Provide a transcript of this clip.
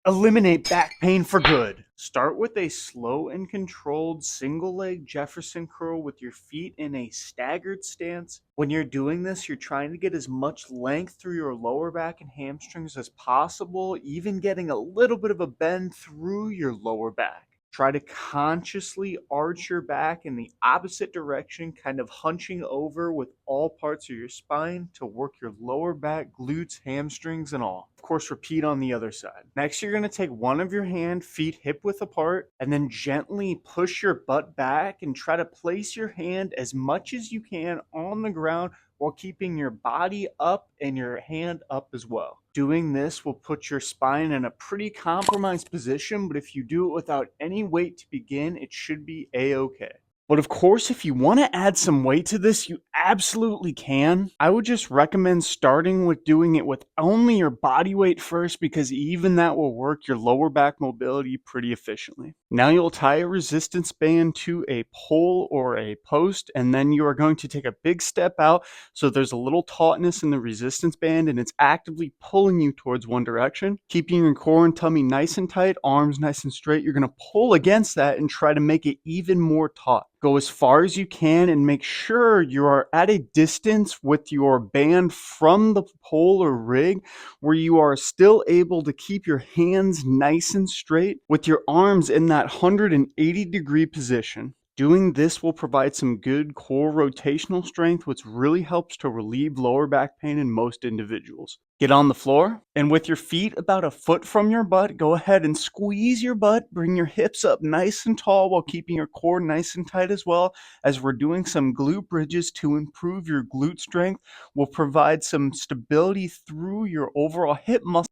Eliminate back pain for good. Start with a slow and controlled single leg Jefferson curl with your feet in a staggered stance. When you're doing this, you're trying to get as much length through your lower back and hamstrings as possible, even getting a little bit of a bend through your lower back. Try to consciously arch your back in the opposite direction, kind of hunching over with all parts of your spine to work your lower back, glutes, hamstrings, and all. Of course, repeat on the other side. Next, you're going to take one of your hand, feet hip width apart, and then gently push your butt back and try to place your hand as much as you can on the ground while keeping your body up and your hand up as well. Doing this will put your spine in a pretty compromised position, but if you do it without any weight to begin, it should be a-okay. But of course, if you want to add some weight to this, you absolutely can. I would just recommend starting with doing it with only your body weight first, because even that will work your lower back mobility pretty efficiently. Now you'll tie a resistance band to a pole or a post, and then you are going to take a big step out so there's a little tautness in the resistance band and it's actively pulling you towards one direction. Keeping your core and tummy nice and tight, arms nice and straight, you're going to pull against that and try to make it even more taut. Go as far as you can and make sure you are at a distance with your band from the pole or rig where you are still able to keep your hands nice and straight with your arms in that 180-degree position. Doing this will provide some good core rotational strength, which really helps to relieve lower back pain in most individuals. Get on the floor, and with your feet about a foot from your butt, go ahead and squeeze your butt, bring your hips up nice and tall while keeping your core nice and tight as well, as we're doing some glute bridges to improve your glute strength. Will provide some stability through your overall hip muscle